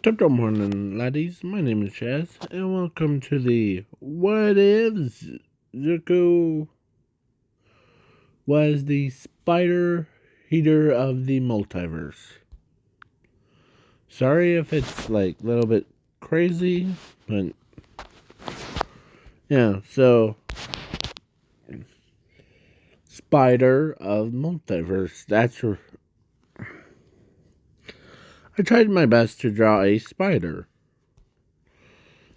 Top morning, laddies. My name is Chaz, and welcome to the What If Zuko was the spider eater of the multiverse. Sorry if it's like a little bit crazy, but yeah, so spider of multiverse. I tried my best to draw a spider.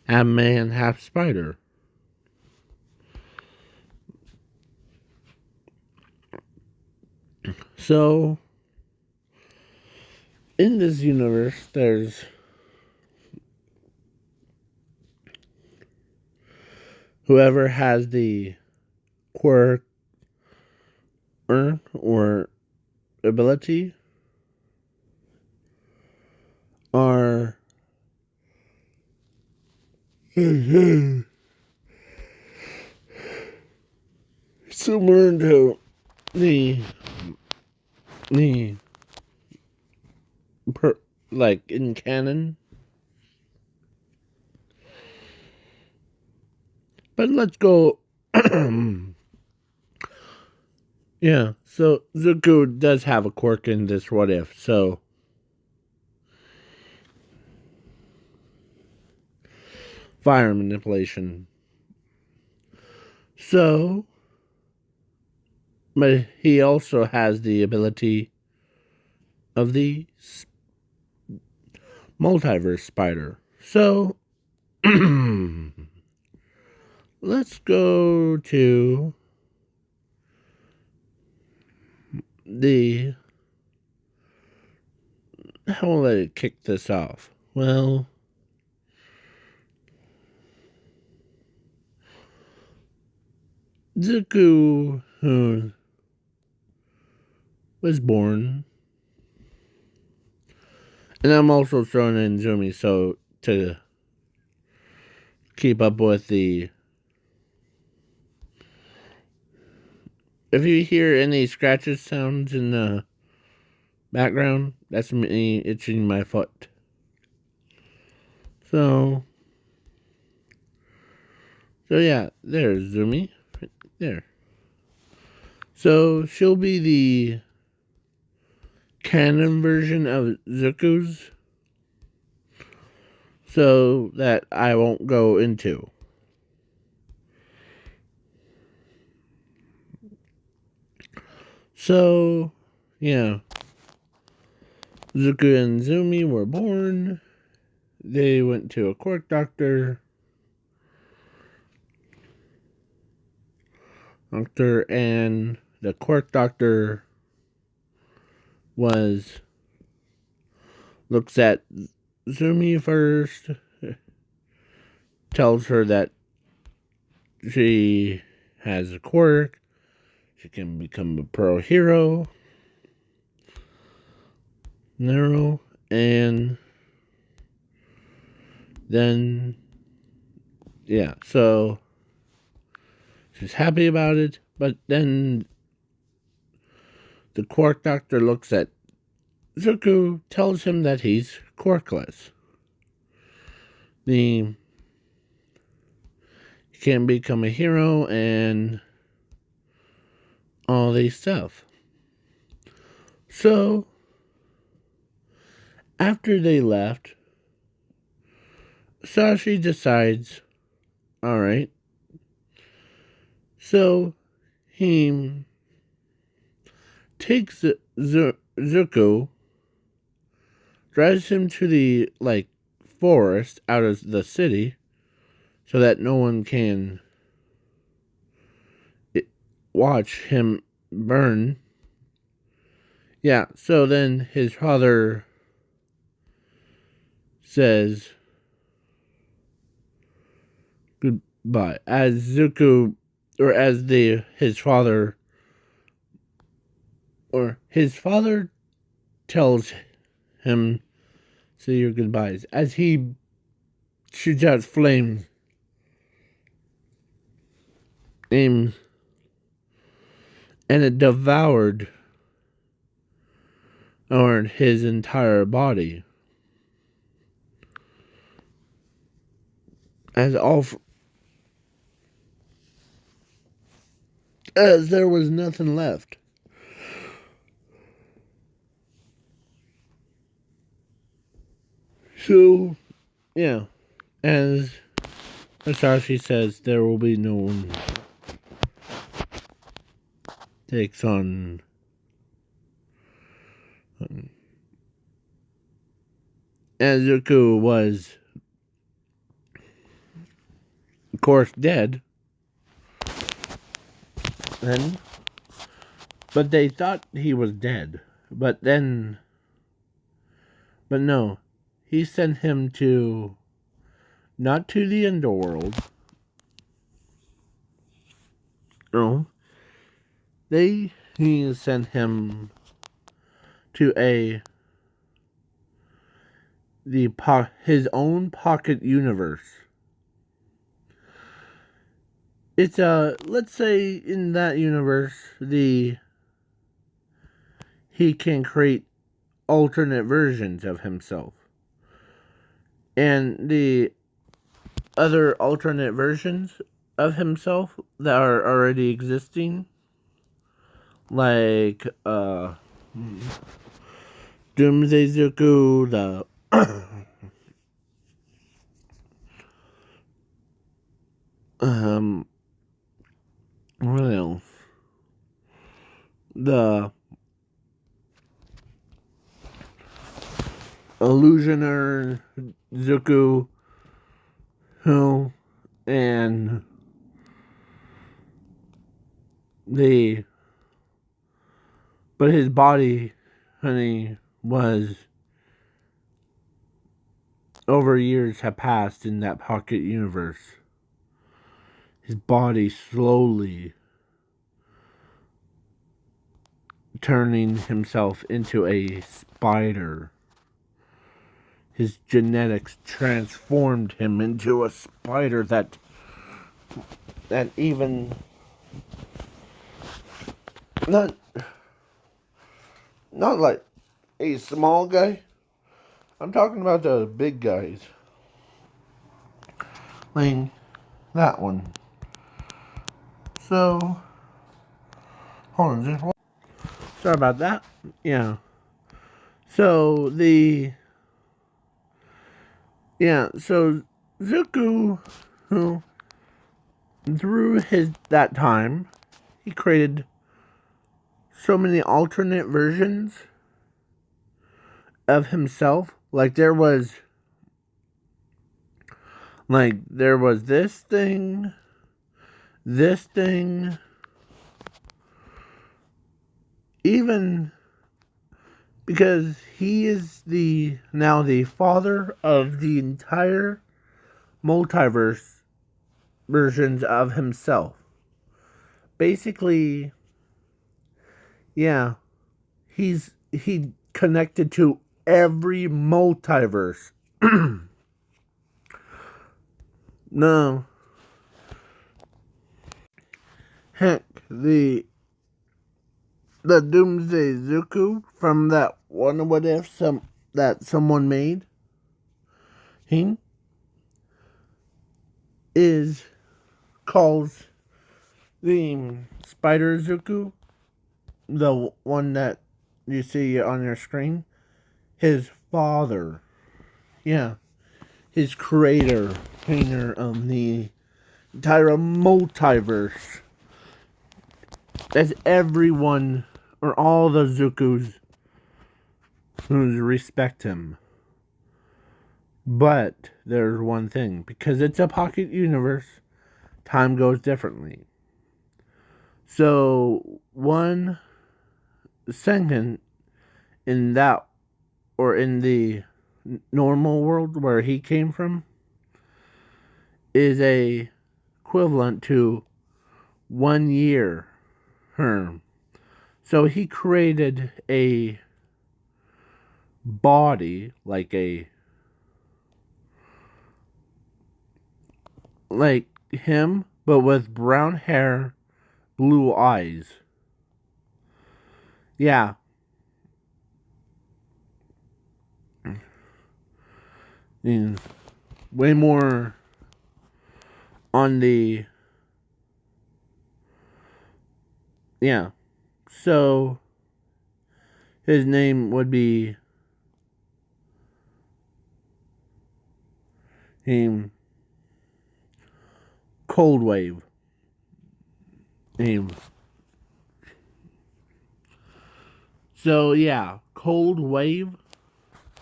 Half man, half spider. So, in this universe, there's whoever has the quirk or ability are similar to the the like in canon. But let's go. Yeah, so Zuko does have a quirk in this what if, so fire manipulation. So, but he also has the ability of the multiverse spider. So, let's go to the. How will I kick this off? Well, Zuko, who was born, and I'm also throwing in Zumi so to keep up with the. If you hear any scratches sounds in the background, that's me itching my foot. So yeah, there's Zumi, right there. So she'll be the canon version of Zuko's, so that I won't go into. So, yeah. Zuko and Zumi were born. They went to a quirk doctor. And the quirk doctor looks at Zumi first, tells her that she has a quirk, she can become a pro hero, and then, yeah, so she's happy about it, but then the quirk doctor looks at Zuko, tells him that he's quirkless. He can become a hero and all these stuff. So, after they left, Sashi decides, alright, so he takes Zuko, drives him to the, forest out of the city, so that no one can watch him burn. Yeah, so then his father says goodbye. As Zuko, or as his father tells him, say your goodbyes, as he shoots out flames, and it devoured his entire body. as as there was nothing left. So, yeah, as Masashi says, there will be no one takes on Izuku was, of course, dead then, but they thought he was dead. But no, he sent him to, not to the underworld. No, he sent him to his own pocket universe. It's let's say in that universe he can create alternate versions of himself. And the other alternate versions of himself that are already existing, like Doomsday Zuku, the what else? The Illusioner Zuku, who, and but his body, honey, was over years have passed in that pocket universe. His body slowly turning himself into a spider. His genetics transformed him into a spider that even not like a small guy. I'm talking about the big guys. Like that one. So hold on, just sorry about that. Yeah. So so Zuku, who through that time, he created so many alternate versions of himself. Like there was this thing, even because he is now the father of the entire multiverse versions of himself. Basically, yeah, he connected to every multiverse. No. Heck, the Doomsday Zuku from that one what if that someone made, he is called the Spider Zuku, the one that you see on your screen. His father, yeah, his painter of the entire multiverse. As everyone or all the Zukus who respect him. But there's one thing, because it's a pocket universe, time goes differently. So one second in that, or in the normal world where he came from, is a equivalent to 1 year. So he created a body like him, but with brown hair, blue eyes. Yeah. And way more on the yeah. So his name would be Cold Wave. Him. So yeah, Cold Wave.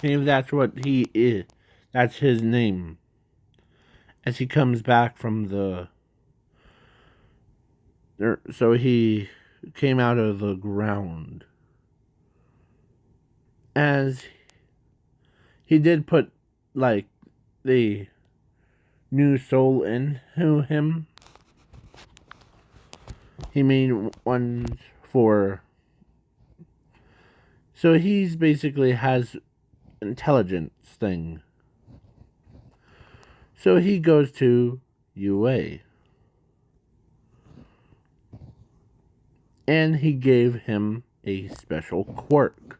That's what he is. That's his name. As he comes back from so he came out of the ground. As he did put like the new soul into him. He made one for. So he's basically has intelligence thing. So he goes to UA. And he gave him a special quirk.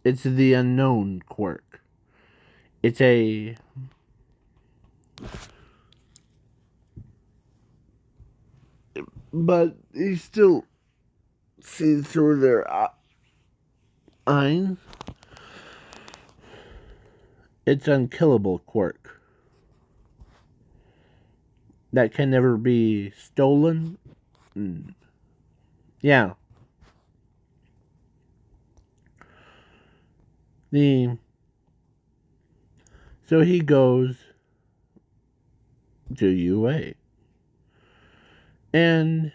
It's the unknown quirk. It's a but he still sees through their eyes. It's unkillable quirk that can never be stolen. Yeah. So he goes to UA. And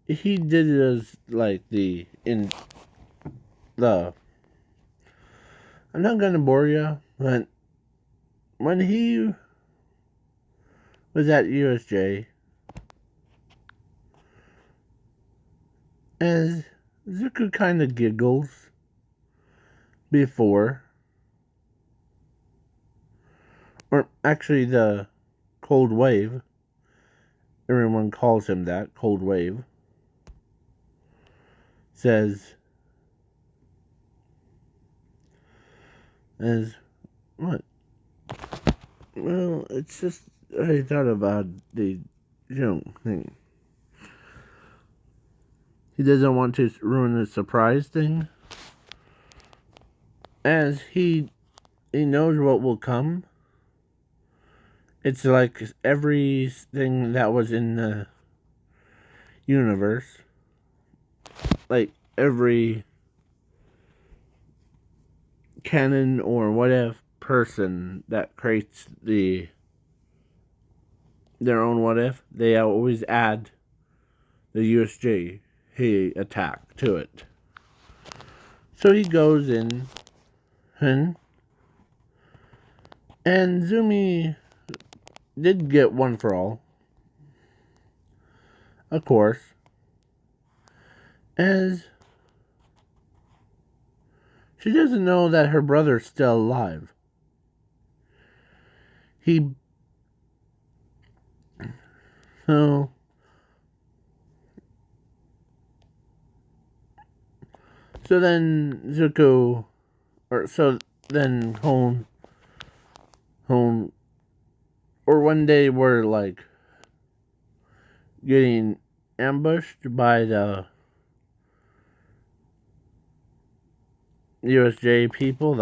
he did it as like I'm not gonna bore you, but when he was at USJ, as Zuko kind of giggles before, or actually the Cold Wave, everyone calls him that, Cold Wave, says, as what? Well, it's just, I thought about the thing. He doesn't want to ruin the surprise thing. As he knows what will come. It's like everything that was in the universe. Like every canon or whatever person that creates their own what if, they always add the USJ attack to it. So he goes in and Zumi did get one for all. Of course. As she doesn't know that her brother's still alive. So then Zuko, home, or one day we're like getting ambushed by the USJ people,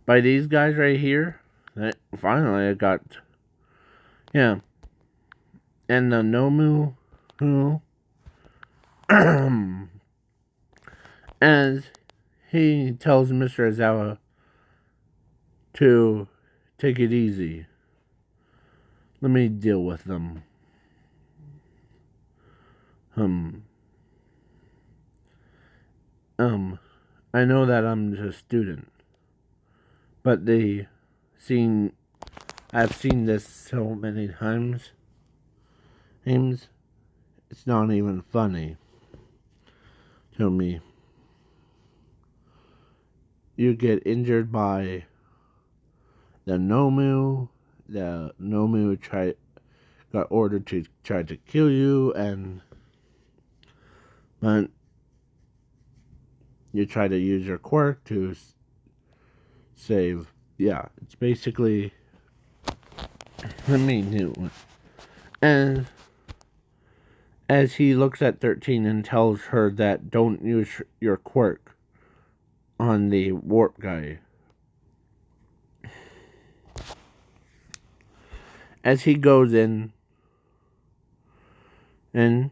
by these guys right here. Finally, I got, and the Nomu, who, as he tells Mr. Azawa to take it easy. Let me deal with them. I know that I'm just a student, but I've seen this so many times. It's not even funny to me. You get injured by the Nomu. The Nomu got ordered to try to kill you, but you try to use your quirk to save. Yeah, it's basically the main new one. And as he looks at 13 and tells her that don't use your quirk on the warp guy. As he goes in and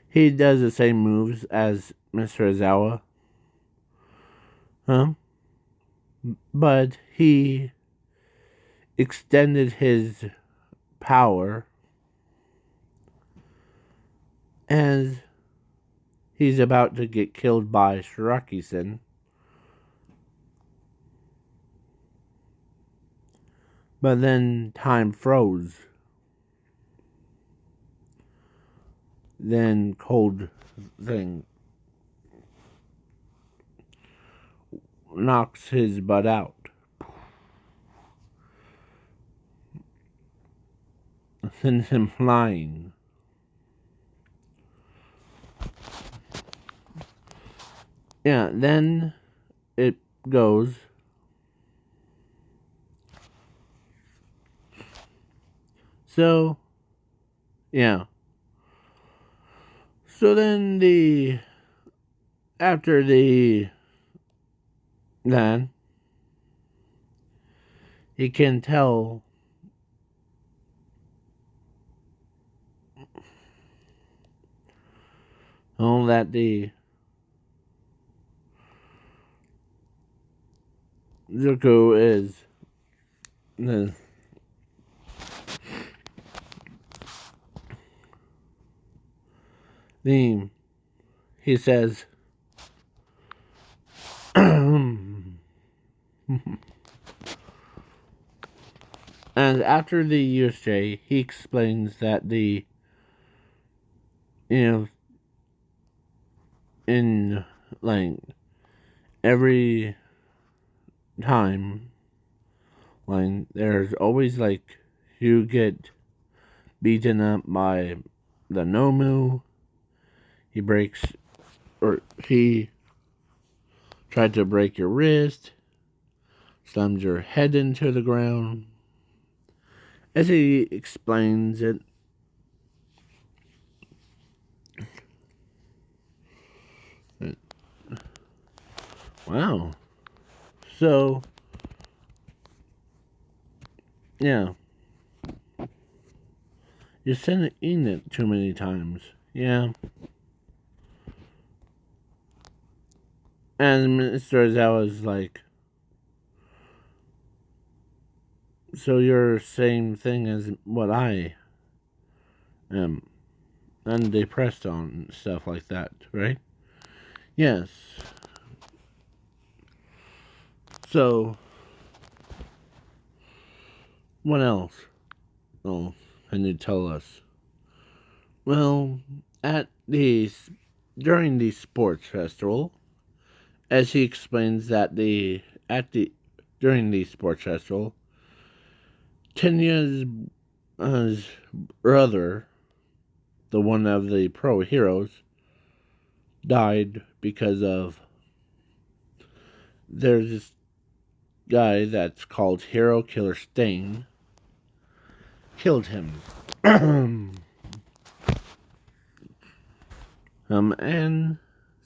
he does the same moves as Mr. Izawa. But he extended his power as he's about to get killed by Shiraki-sen. But then time froze. Then cold thing knocks his butt out. Sends him flying. Yeah, then it goes. So, yeah. So then after then, he can tell that the Izuku is the he says and after the USJ he explains that in like every time like there's always like you get beaten up by the Nomu. He tried to break your wrist, slammed your head into the ground. As he explains it, wow. So, yeah. You're saying it too many times. Yeah. And Mr. Ozawa's like, so you're the same thing as what I am. And depressed on stuff like that, right? Yes. So, what else? Oh, can you tell us? Well, during the sports festival, as he explains that during the sports festival, Tenya's brother, the one of the pro heroes, died because of there's this guy that's called Hero Killer Stain killed him. And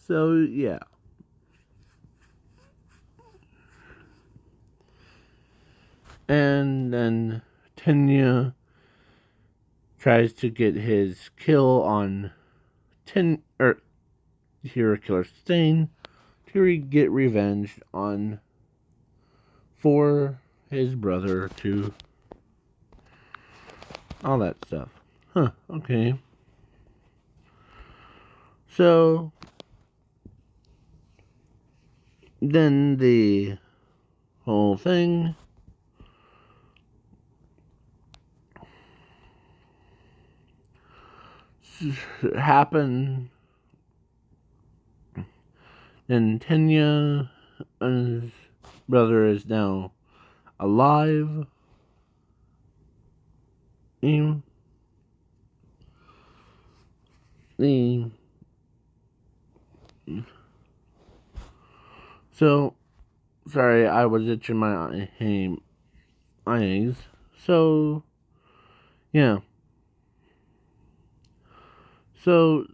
so yeah. And then Tenya tries to get his kill on Hero Killer Stain to get revenge for his brother to all that stuff. Okay. So then the whole thing happened. And Tenya's brother is now alive. So, sorry, I was itching my eyes. So, yeah. So,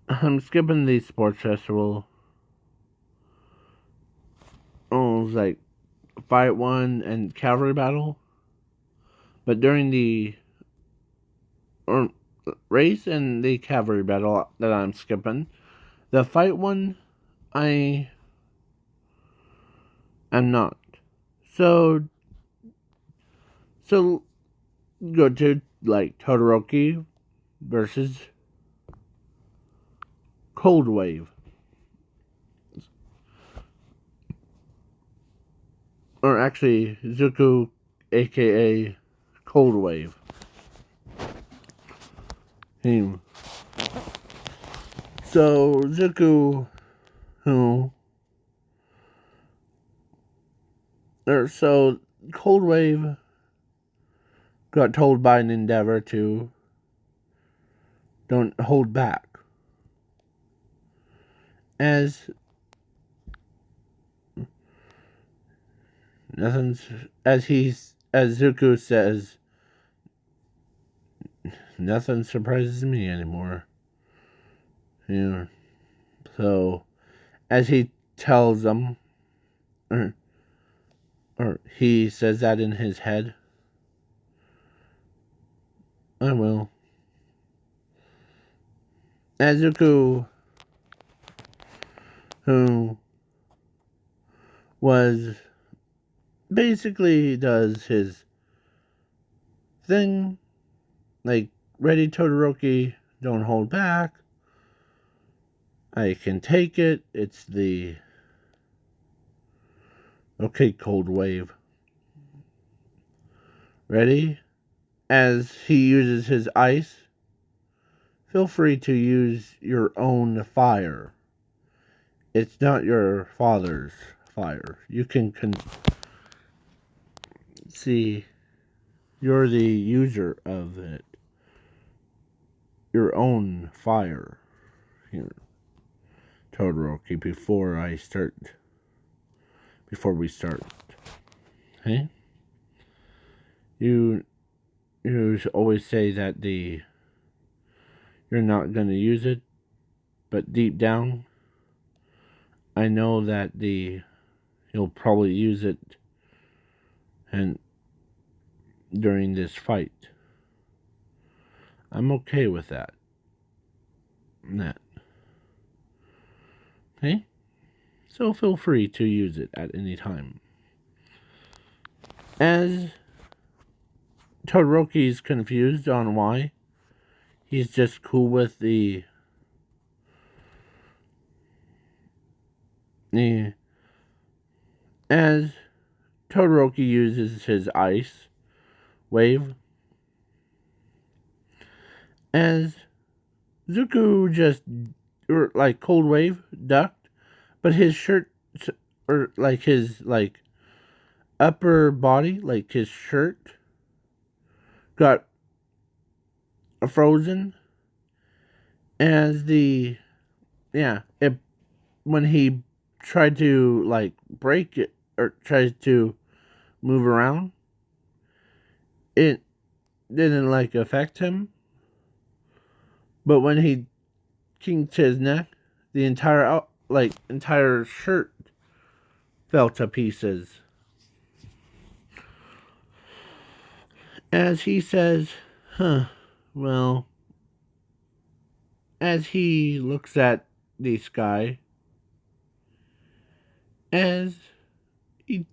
I'm skipping the sports festival. Oh, it was like Fight 1 and Cavalry Battle. But during the race and the Cavalry Battle that I'm skipping, the Fight 1, I am not. So go to like Todoroki versus Cold Wave. Or actually, Izuku, aka Cold Wave. Him. So, Izuku, so Cold Wave got told by an Endeavor to don't hold back. As as Zuko says, nothing surprises me anymore. So as he tells them, or, or he says that in his head, I will. As Zuko, who was basically does his thing, like, ready Todoroki, don't hold back. I can take it. It's the okay, Cold Wave. Ready? As he uses his ice, feel free to use your own fire. It's not your father's fire. You can see you're the user of it. Your own fire. Here, Todoroki, before we start. Hey? You always say that you're not gonna use it, but deep down, I know that you'll probably use it and during this fight. I'm okay with that. Okay? So feel free to use it at any time. As Todoroki's confused on why, he's just cool with as Todoroki uses his ice wave, as Zuko just like Cold Wave ducked, but his shirt or like his upper body, like his shirt, got frozen. As when he tried to like break it or tries to move around, it didn't like affect him. But when he kinked his neck, the entire shirt fell to pieces. As he says, well, as he looks at the sky, as he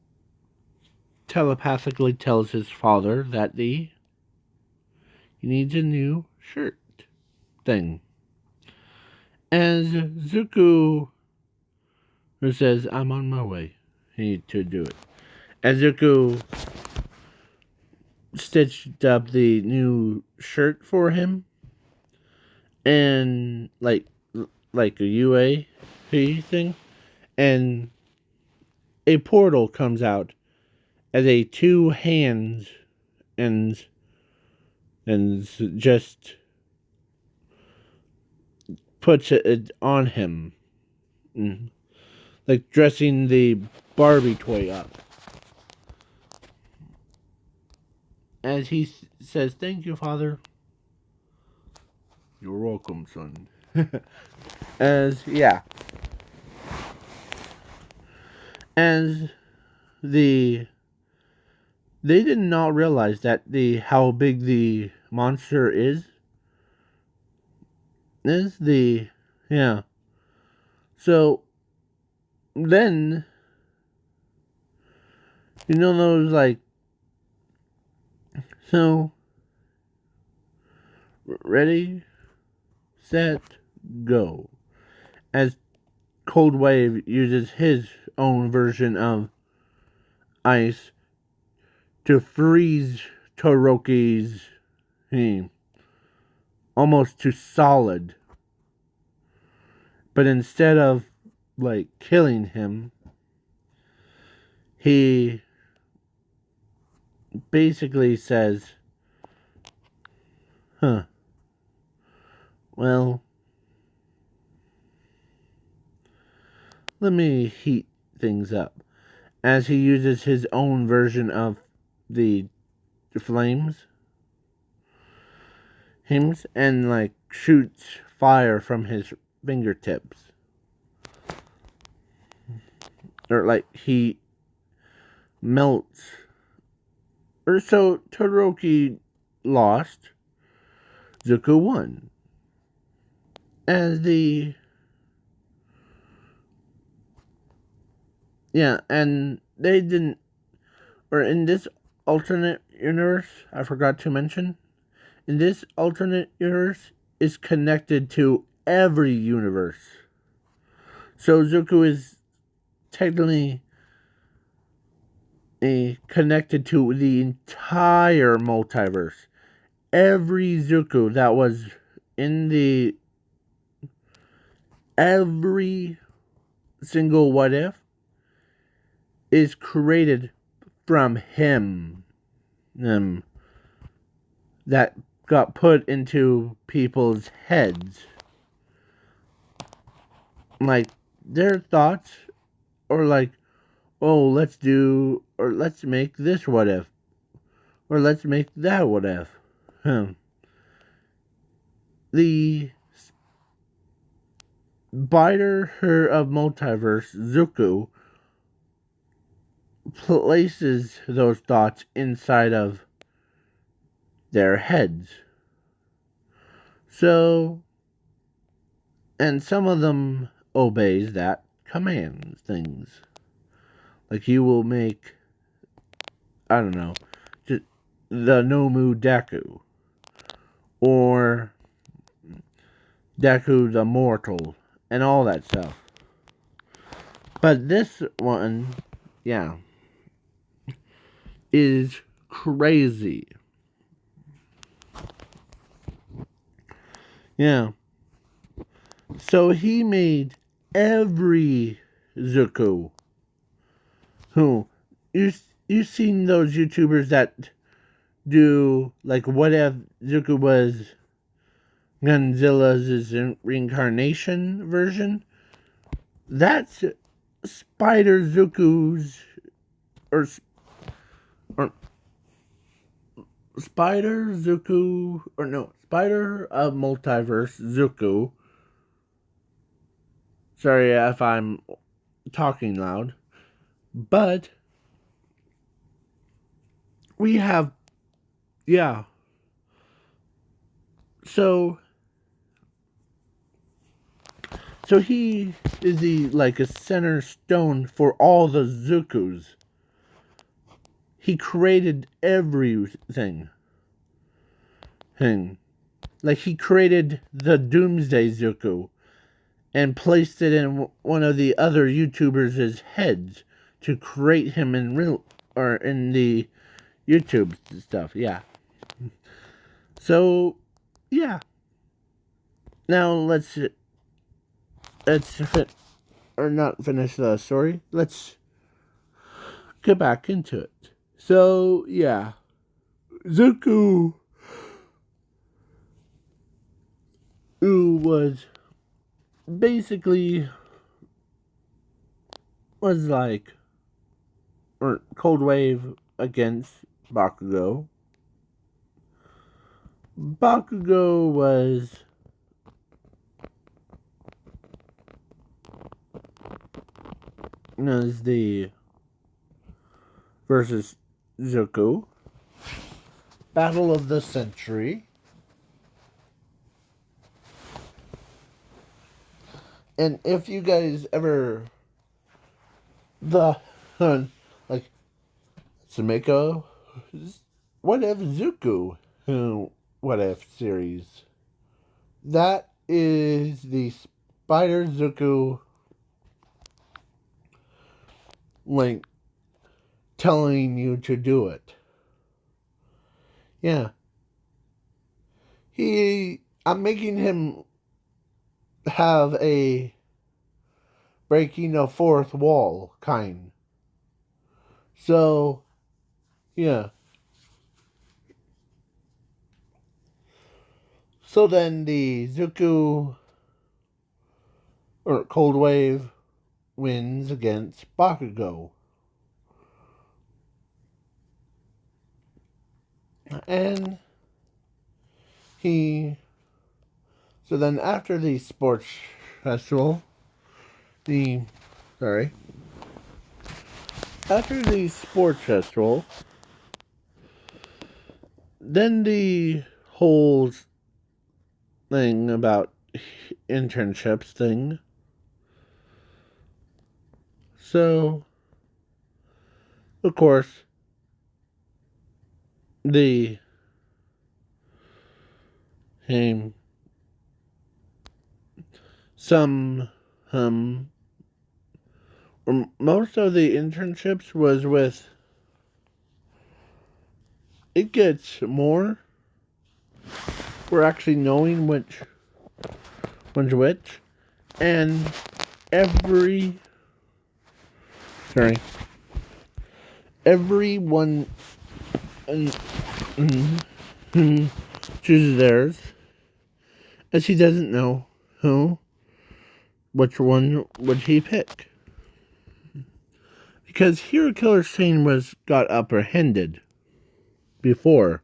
telepathically tells his father that he needs a new shirt thing. As Zuko says, I'm on my way. I need to do it. As Zuko stitched up the new shirt for him, and like a UAP thing, and a portal comes out as a two hands and just puts it on him. like dressing the Barbie toy up. As he says, "Thank you, Father." "You're welcome, son." As as the they did not realize that how big the monster is. Is the yeah. So then those like so ready, set, go. As Cold Wave uses his own version of ice to freeze Todoroki's almost to solid. But instead of like killing him, he basically says, well, let me heat things up." As he uses his own version of the flames, and like shoots fire from his fingertips. Or like he melts. Or so Todoroki lost. Izuku won. As and they didn't, or in this alternate universe, I forgot to mention, in this alternate universe is connected to every universe. So Izuku is technically connected to the entire multiverse. Every Izuku that was in every single what if is created from him. That got put into people's heads. Like their thoughts, or like, oh, let's make this what if, or let's make that what if. The spider her of multiverse, Izuku, places those thoughts inside of their heads. So, and some of them obeys that command things. Like you will make, I don't know, just the Nomu Deku. Or Deku the Mortal. And all that stuff. But this one, is crazy. Yeah. So he made every Izuku. Who you've seen those YouTubers that do like what if Izuku was Godzilla's reincarnation version? That's Spider Zuku's or Spider Zuku or no Spider of Multiverse Zuku. Sorry if I'm talking loud, but we have So he is like a center stone for all the Zukus. He created everything. Like he created the Doomsday Zuku and placed it in one of the other YouTubers' heads to create him in real or in the YouTube stuff. Yeah. So now let's not finish the story. Let's get back into it. So Zuku, who was basically was like, or Cold Wave against Bakugo. Bakugo was the versus Izuku. Battle of the Century. And if you guys ever the like Sumiko, what if Zuku, what if series, that is the Spider Zuku like telling you to do it. Yeah. I'm making him have a breaking a fourth wall kind. So, yeah. So then the Zuku or Cold Wave wins against Bakugo. And so then after the sports festival, the sorry, after the sports festival, then the whole thing about internships thing. So, of course, the um, some or most of the internships was with. It gets more. We're actually knowing one's which, and every sorry, everyone chooses theirs, as he doesn't know which one would he pick. Because Hero Killer Sane got apprehended before.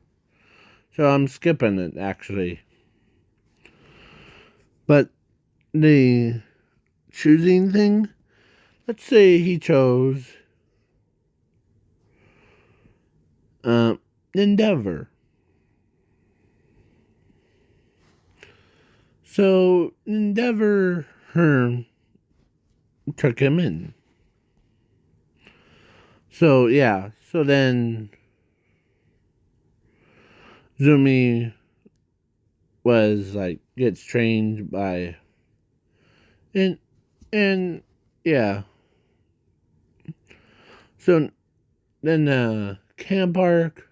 So I'm skipping it actually. But the choosing thing, let's say he chose Endeavor. So Endeavor took him in. So yeah, so then Zumi was like gets trained by and yeah. So then Camp Arc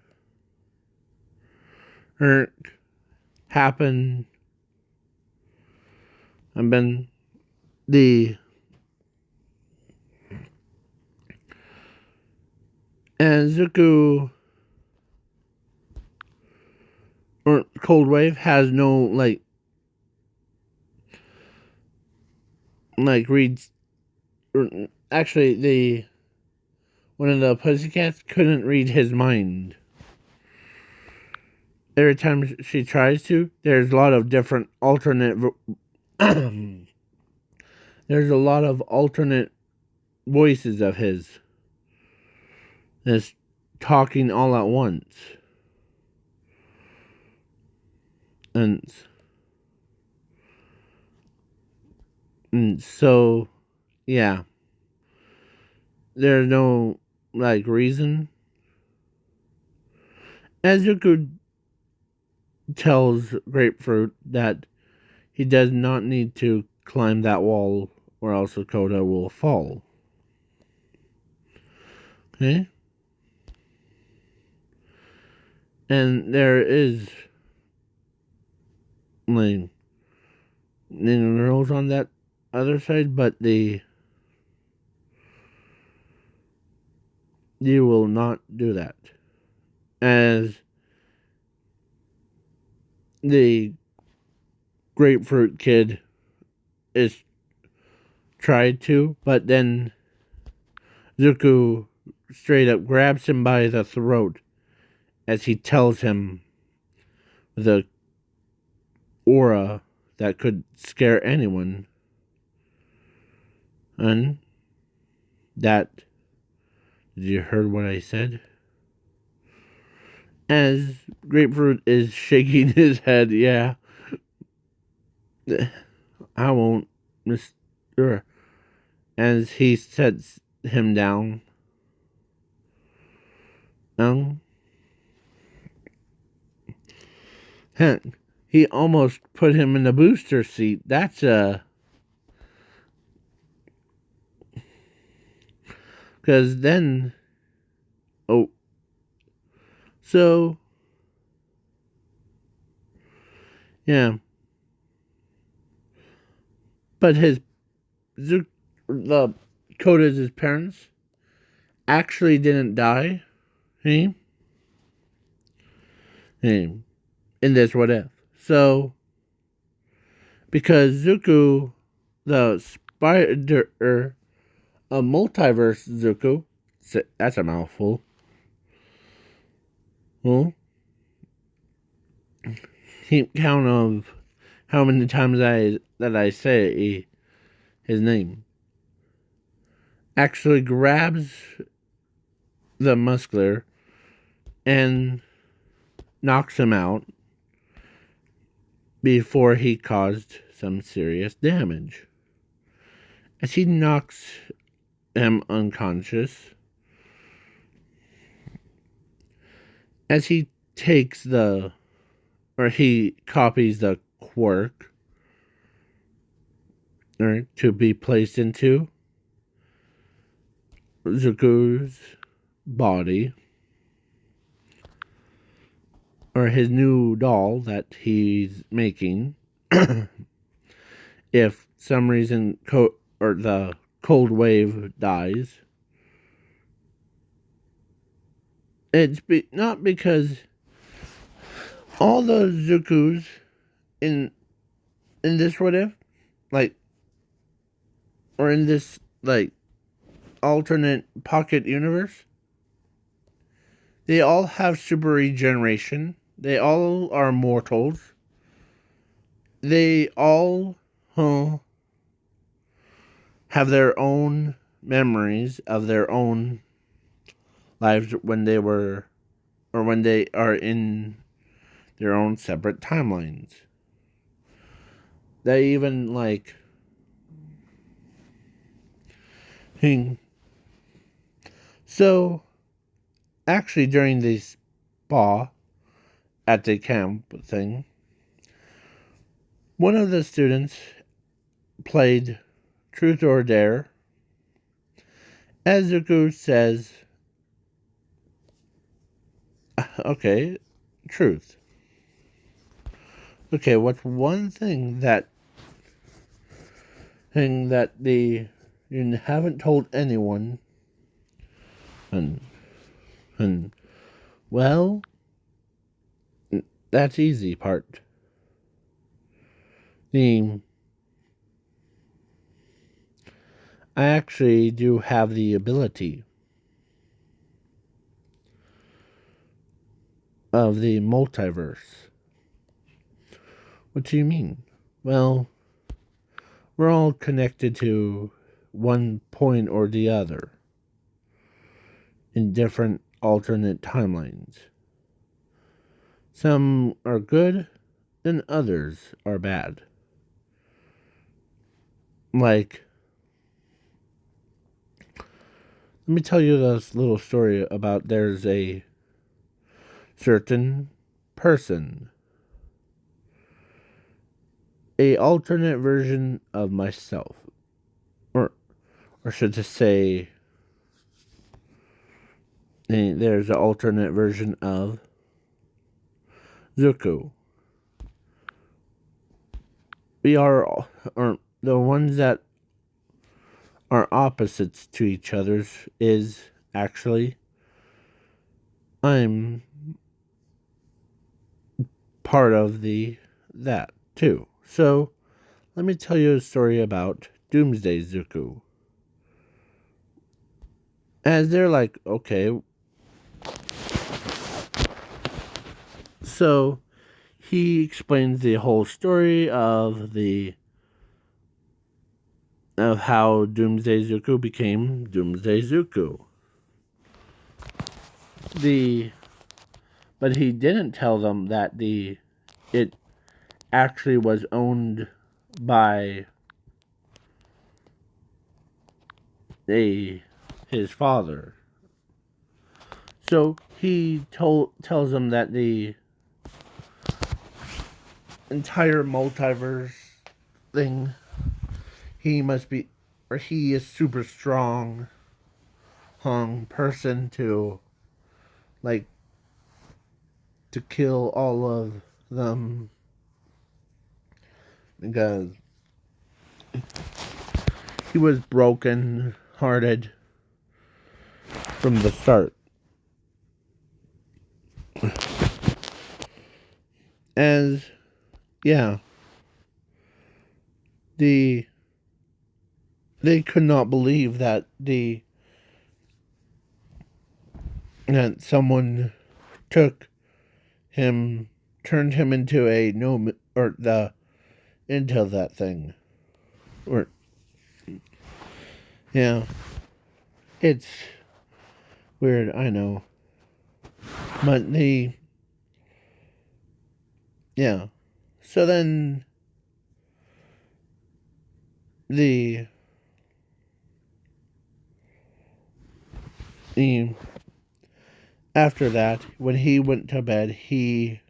happened. And then the and Zuku or Cold Wave has no reads. Actually, the one of the Pussycats couldn't read his mind. Every time she tries to, there's a lot of different alternate. There's a lot of alternate voices of his that's talking all at once, and so yeah, there's no reason. As you could tells Grapefruit that he does not need to climb that wall or else Dakota will fall. Okay? And there is girls on that other side, but you will not do that. As the Grapefruit kid is tried to, but then Zuko straight up grabs him by the throat as he tells him the aura that could scare anyone. And that, did you heard what I said? As Grapefruit is shaking his head, yeah. I won't, Mr. As he sets him down. Um, heck, he almost put him in the booster seat. That's because then, oh, so, yeah. But the Koda's parents actually didn't die. Hey? Hey. In this what if. So, because Zuko, the spider, a multiverse Zuko, that's a mouthful. Well, keep count of how many times I say his name. Actually grabs the muscular and knocks him out before he caused some serious damage. As he knocks him unconscious, as he takes he copies the quirk to be placed into Zuko's body, or his new doll that he's making. If some reason the cold wave dies, it's not because all the Zukus in this what if, like, or in this like alternate pocket universe, they all have super regeneration. They all are mortals. They all have their own memories of their own lives when they were, or when they are in their own separate timelines. They even like so actually during the spa at the camp thing, one of the students played Truth or Dare. As Izuku says, okay, truth. Okay, what's one thing that you haven't told anyone? And well, that's easy part. I actually do have the ability of the multiverse. What do you mean? Well, we're all connected to one point or the other in different alternate timelines. Some are good and others are bad. Like, let me tell you this little story about there's a certain person, a alternate version of myself, or should I say, there's an alternate version of Zuko. We are the ones that are opposites to each other's is actually I'm part of that too. So let me tell you a story about Doomsday Zuko. As they're like, okay, so he explains the whole story of how Doomsday Zuku became Doomsday Zuku. The But he didn't tell them that it actually was owned by his father. So he tells them that the entire multiverse thing, he is super strong, person like to kill all of them because he was broken hearted from the start. As yeah, the they could not believe that someone took him, turned him into a no or the into that thing. Or yeah, it's weird, I know, but yeah. So then the the after that, when he went to bed, he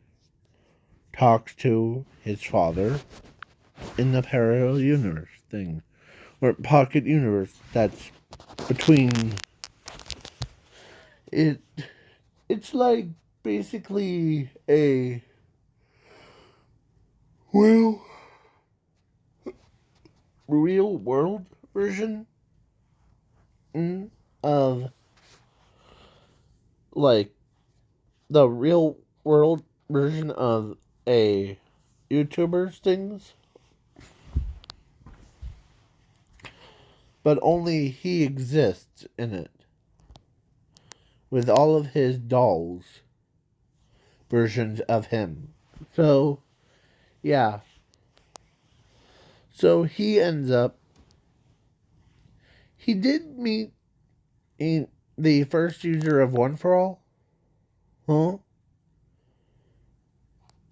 talks to his father in the parallel universe thing, or pocket universe that's between it. It's like basically a real real world version of like the real world version of a YouTuber's things, but only he exists in it with all of his dolls versions of him. So, yeah. So he did meet the first user of One for All. Huh?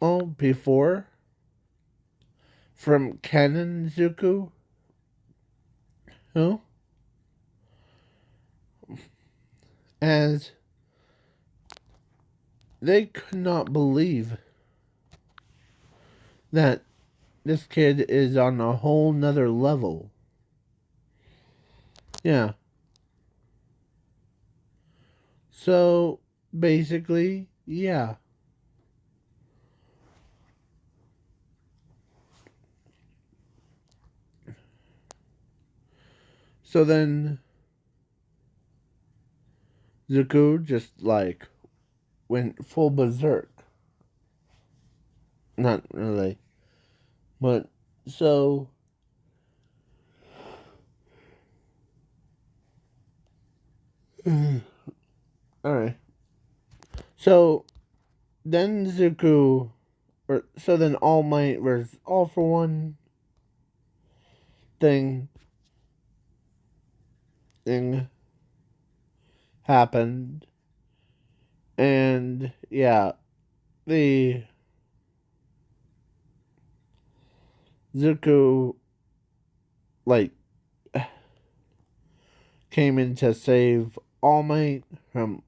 Oh, before? From Canon Zuku? Huh? As they could not believe that this kid is on a whole nother level. Yeah. So basically, yeah. So then Zuko just like went full berserk. Not really. But so alright. So then Zuko so then All Might versus All for One thing thing happened. And yeah, the Zuko like came in to save All Might from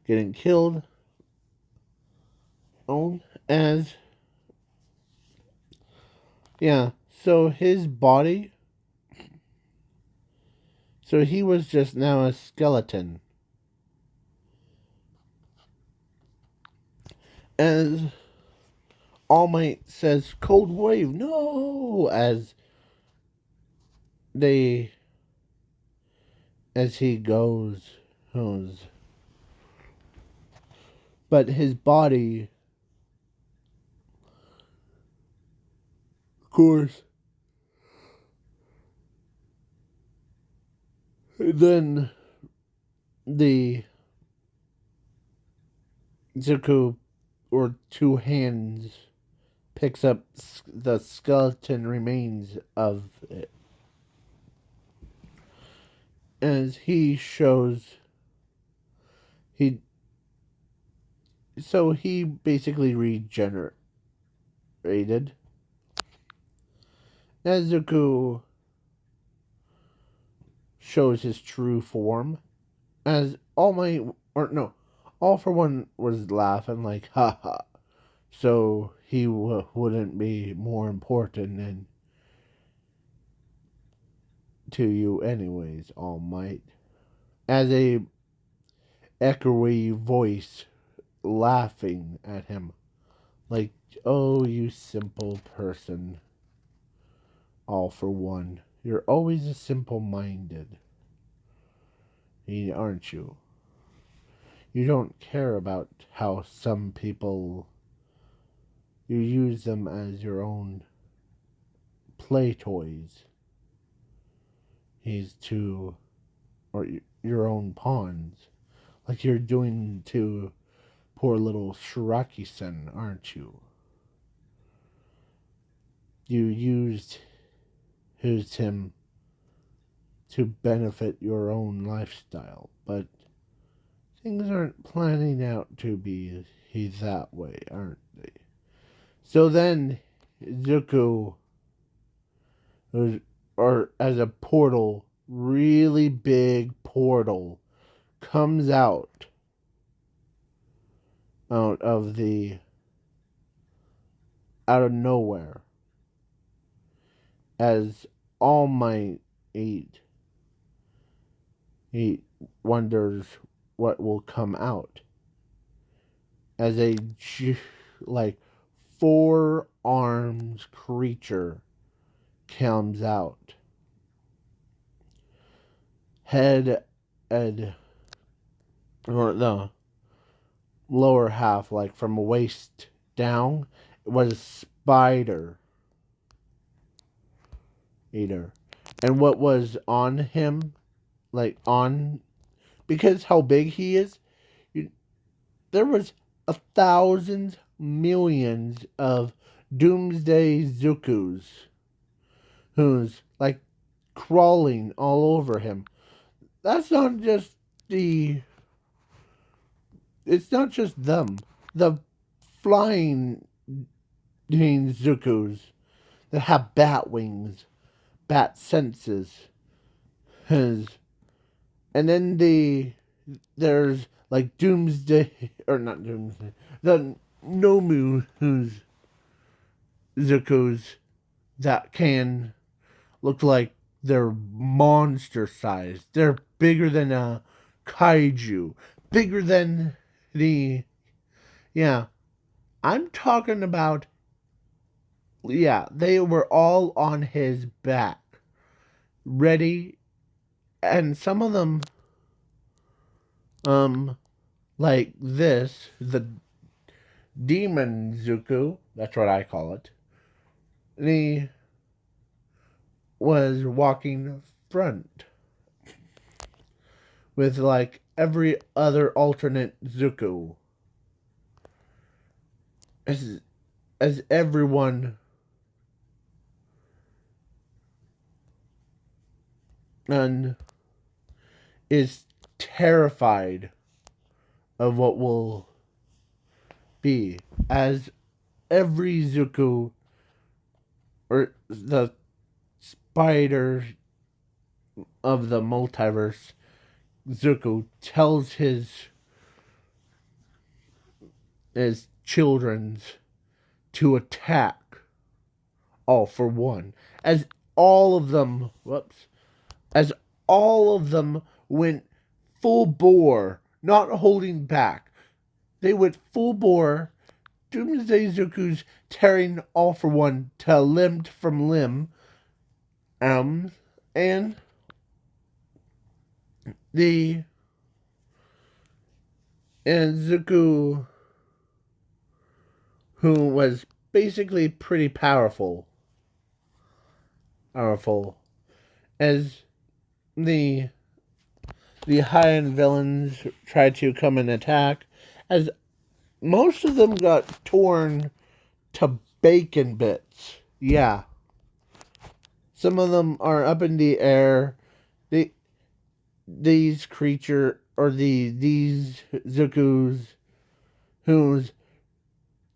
getting killed. Oh, as yeah, so his body, so he was just now a skeleton. As All Might says, "Cold Wave, no!" They, as he goes, but his body, of course, then the Izuku, or two hands, picks up the skeleton remains of it. As he shows, he he basically regenerated. Izuku shows his true form, as All for One was laughing like, haha. So he wouldn't be more important than to you anyways, All Might. As a echoey voice laughing at him, like, oh, you simple person, All for One. You're always a simple-minded, aren't you? You don't care about how some people, you use them as your own play toys. Or your own pawns. Like you're doing to poor little Shiraki-san, aren't you? You used him to benefit your own lifestyle, but things aren't planning out to be that way, aren't they? So then, Zuko, or as a portal, really big portal, comes out of nowhere, as All Might he wonders what will come out, as a like 4 arms creature comes out, head and or the lower half, like from waist down, it was a spider eater. And what was on him, because how big he is, there was 1,000,000,000 of Doomsday Zukus who's like crawling all over him. That's not just it's not just them. The flying Zukus that have bat wings, bat senses, and then there's like Doomsday, or not Doomsday, the Nomu who's Zukus that can look like they're monster sized. They're bigger than a kaiju, bigger than yeah. I'm talking about, they were all on his back, ready, and some of them, like this, the Demon Zuku, that's what I call it, he was walking front with like every other alternate Zuku. As everyone is terrified of what will be, as every Zuku, or the spider of the multiverse, Zuku tells his children to attack All for One, as all of them went full bore, not holding back. They went full bore. Doomsday Zuku's tearing All for One to limb from limb, and Zuku, who was basically pretty powerful, as the high-end villains tried to come and attack, as most of them got torn to bacon bits. Yeah. Some of them are up in the air. These creature or these Zukus whose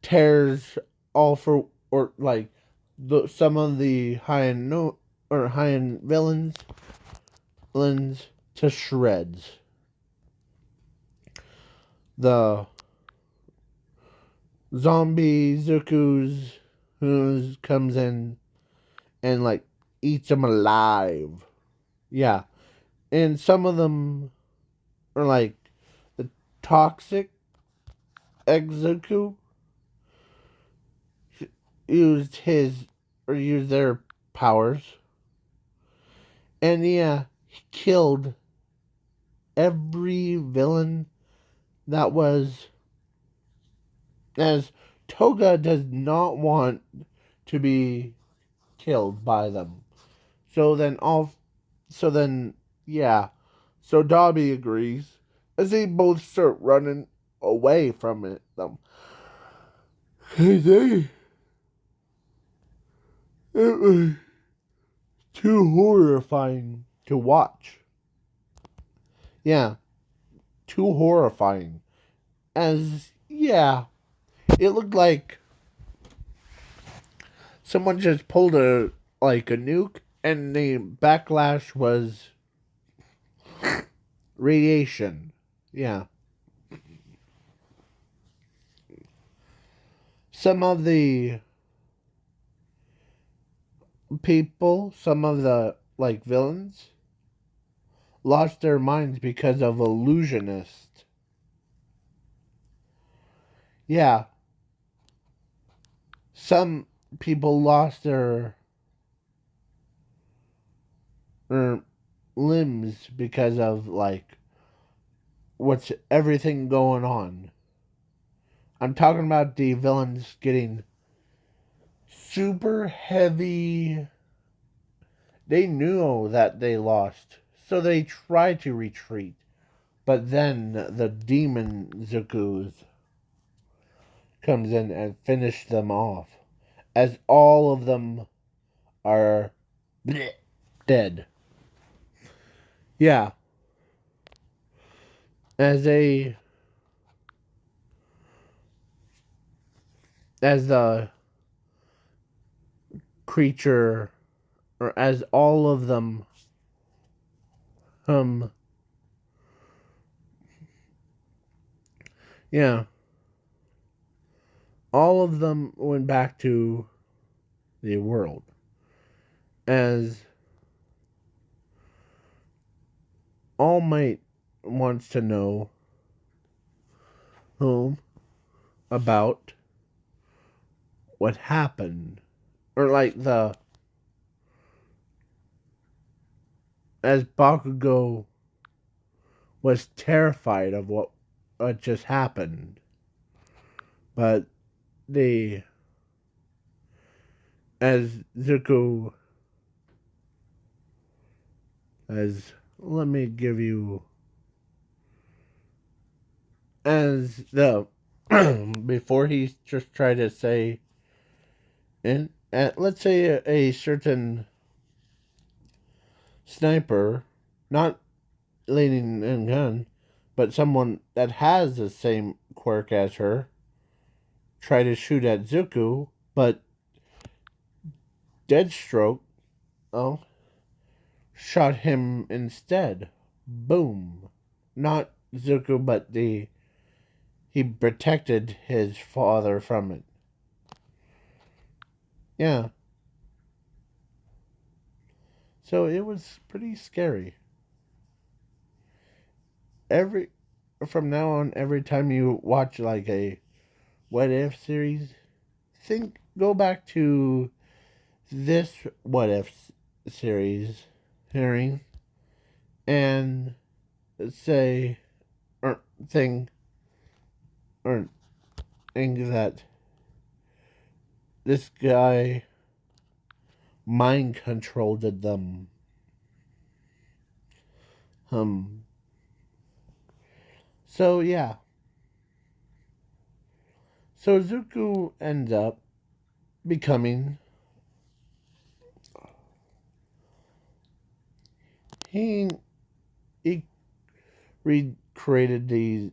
tears all for or like some of the high-end no or high-end villains to shreds. The zombie Zukus who comes in and like eats them alive. Yeah. And some of them are like the toxic Izuku used their powers. And yeah, he killed every villain that was, as Toga does not want to be killed by them. So then yeah. So Dobby agrees as they both start running away from them. It was too horrifying to watch. Yeah, too horrifying. As yeah, it looked like someone just pulled a nuke, and the backlash was radiation. Yeah. Some of the people, some of the villains, lost their minds because of illusionists. Yeah. Some people lost their limbs because of what's everything going on. I'm talking about the villains getting super heavy. They knew that they lost, so they tried to retreat. But then the demon Zukus comes in and finish them off, as all of them are dead. Yeah, as the creature, or as all of them um yeah, all of them went back to the world, as All Might wants to know about what happened, or as Bakugo was terrified of what just happened, but the as Zuko as let me give you as the before he just tried to say, and let's say a certain sniper, not leaning in gun, but someone that has the same quirk as her, try to shoot at Zuko, but Deadstroke, oh, shot him instead. Boom. Not Zuko, but he protected his father from it. Yeah. So it was pretty scary. Every From now on, every time you watch a what if series, go back to this what if series hearing and say or think or think that this guy mind controlled them. Um So, yeah. So, Izuku ends up becoming. He, he recreated the,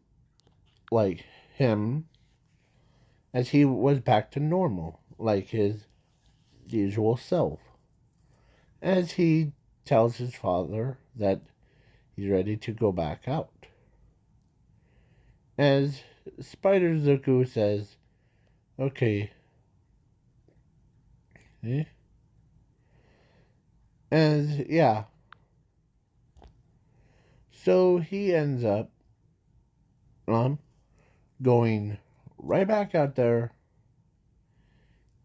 like, him as he was back to normal, like his usual self. As he tells his father that he's ready to go back out. As Spider Zuku says, okay, eh? As, yeah. So he ends up going right back out there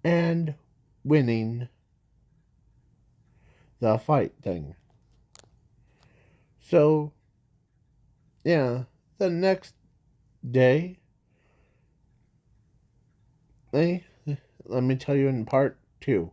and winning the fight thing. So, yeah, the next day, eh, let me tell you in part 2.